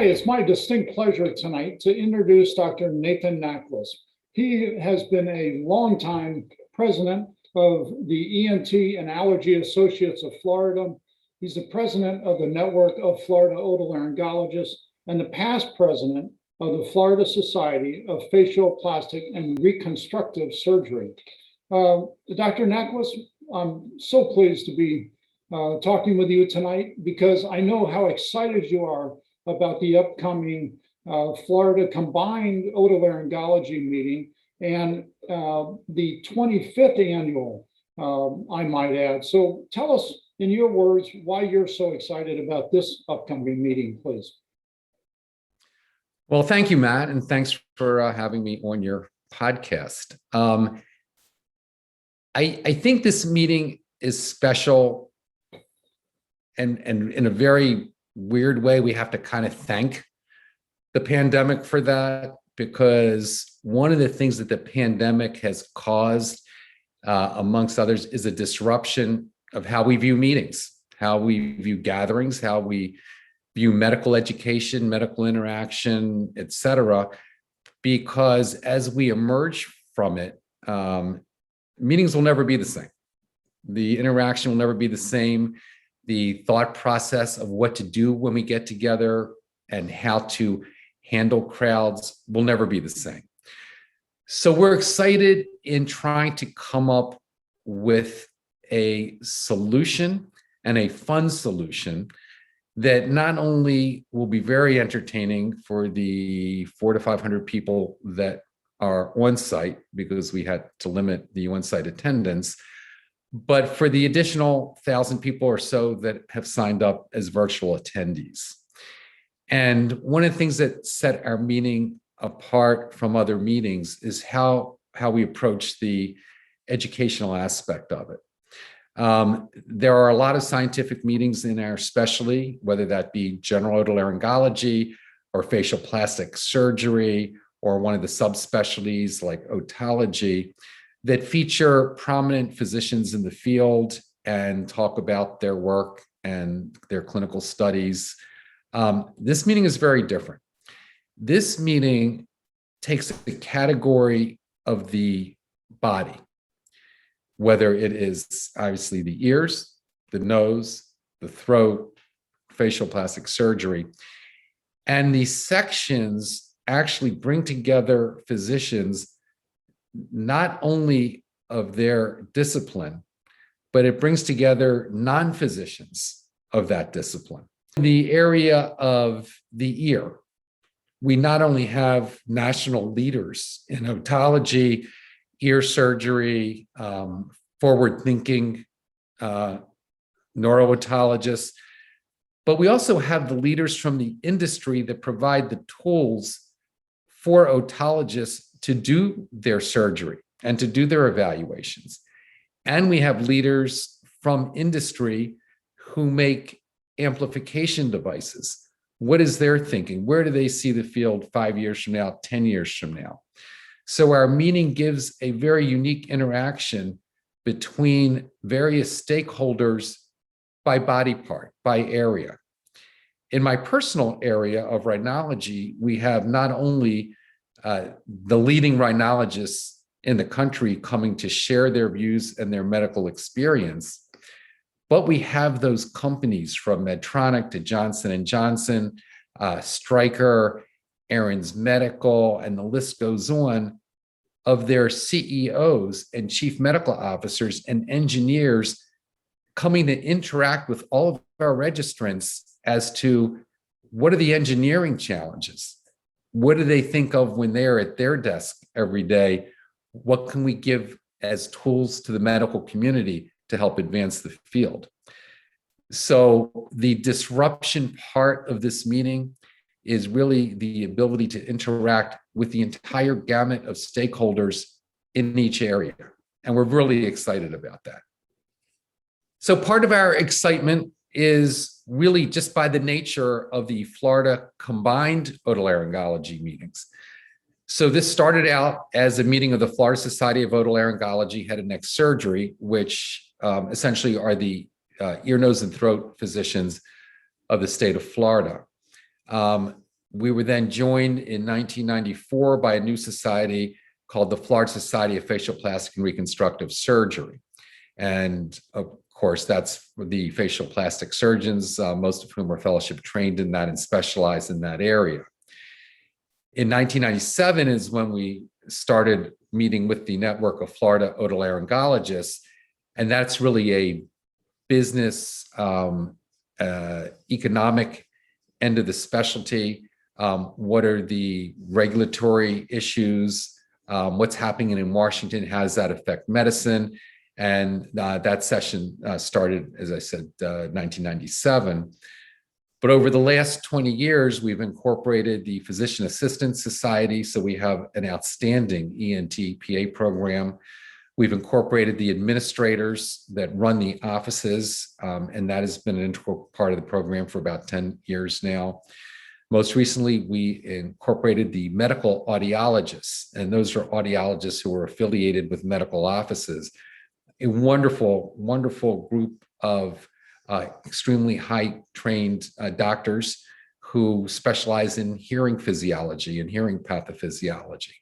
it's my distinct pleasure tonight to introduce Dr. Nathan Nachlas. He has been a longtime president of the ENT and Allergy Associates of Florida. He's the president of the Network of Florida Otolaryngologists and the past president of the Florida Society of Facial, Plastic, and Reconstructive Surgery. Dr. Nachlas, I'm so pleased to be talking with you tonight because I know how excited you are about the upcoming Florida Combined Otolaryngology meeting and the 25th annual, I might add. So tell us in your words why you're so excited about this upcoming meeting, please. Well, thank you, Matt, and thanks for having me on your podcast. I think this meeting is special, and in a very weird way, we have to kind of thank the pandemic for that, because one of the things that the pandemic has caused, amongst others, is a disruption of how we view meetings, how we view gatherings, how we view medical education, medical interaction, et cetera, because as we emerge from it, meetings will never be the same. The interaction will never be the same. The thought process of what to do when we get together and how to handle crowds will never be the same. So we're excited in trying to come up with a solution and a fun solution that not only will be very entertaining for the 400 to 500 people that are on site, because we had to limit the on-site attendance, but for the additional 1,000 people or so that have signed up as virtual attendees. And one of the things that set our meeting apart from other meetings is how we approach the educational aspect of it. There are a lot of scientific meetings in our specialty, whether that be general otolaryngology or facial plastic surgery, or one of the subspecialties like otology, that feature prominent physicians in the field and talk about their work and their clinical studies. This meeting is very different. This meeting takes the category of the body, whether it is obviously the ears, the nose, the throat, facial plastic surgery, and these sections actually bring together physicians not only of their discipline, but it brings together non-physicians of that discipline. In the area of the ear, we not only have national leaders in otology, ear surgery, forward-thinking neurootologists, but we also have the leaders from the industry that provide the tools for otologists to do their surgery and to do their evaluations. And we have leaders from industry who make amplification devices. What is their thinking? Where do they see the field 5 years from now, 10 years from now? So our meeting gives a very unique interaction between various stakeholders by body part, by area. In my personal area of rhinology, we have not only the leading rhinologists in the country coming to share their views and their medical experience, but we have those companies from Medtronic to Johnson & Johnson, Stryker, Aaron's Medical, and the list goes on, of their CEOs and chief medical officers and engineers coming to interact with all of our registrants as to what are the engineering challenges? What do they think of when they're at their desk every day? What can we give as tools to the medical community to help advance the field? So the disruption part of this meeting is really the ability to interact with the entire gamut of stakeholders in each area. And we're really excited about that. So part of our excitement is really just by the nature of the Florida Combined Otolaryngology meetings. So this started out as a meeting of the Florida Society of Otolaryngology Head and Neck Surgery, which essentially are the ear, nose, and throat physicians of the state of Florida. We were then joined in 1994 by a new society called the Florida Society of Facial Plastic and Reconstructive Surgery. And of course, that's the facial plastic surgeons, most of whom are fellowship trained in that and specialize in that area. In 1997 is when we started meeting with the network of Florida otolaryngologists, and that's really a business, economic end of the specialty. What are the regulatory issues? What's happening in Washington? How does that affect medicine? And that session started, as I said, 1997. But over the last 20 years, we've incorporated the Physician Assistant Society. So we have an outstanding ENT PA program. We've incorporated the administrators that run the offices, and that has been an integral part of the program for about 10 years now. Most recently, we incorporated the medical audiologists, and those are audiologists who are affiliated with medical offices. A wonderful, wonderful group of extremely high trained doctors who specialize in hearing physiology and hearing pathophysiology.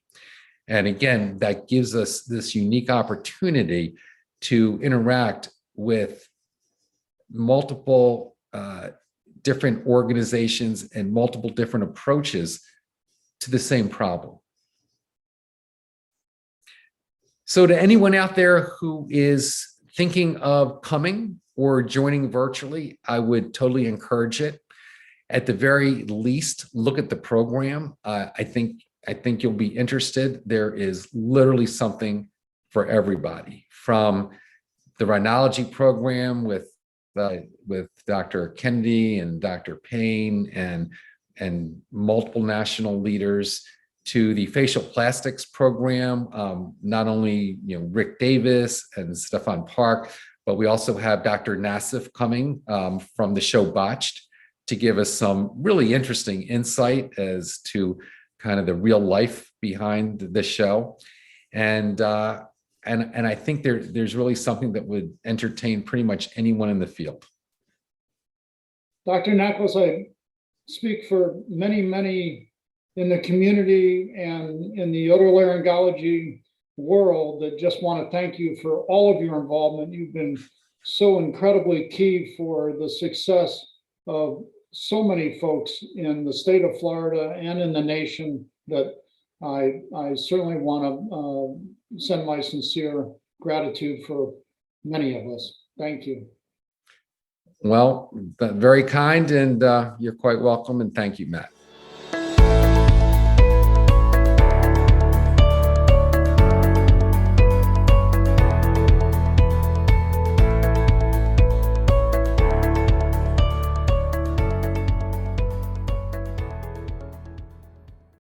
And again, that gives us this unique opportunity to interact with multiple different organizations and multiple different approaches to the same problem. So to anyone out there who is thinking of coming or joining virtually, I would totally encourage it. At the very least, look at the program. I think you'll be interested. There is literally something for everybody, from the rhinology program with Dr. Kennedy and Dr. Payne and multiple national leaders, to the facial plastics program, not only Rick Davis and Stefan Park, but we also have Dr. Nassif coming from the show Botched to give us some really interesting insight as to kind of the real life behind the show. And I think there's really something that would entertain pretty much anyone in the field. Dr. Nachlas, I speak for many, many in the community and in the otolaryngology world that just want to thank you for all of your involvement. You've been so incredibly key for the success of so many folks in the state of Florida and in the nation, that I certainly want to send my sincere gratitude for many of us. Thank you. Well, very kind, and you're quite welcome, and thank you, Matt.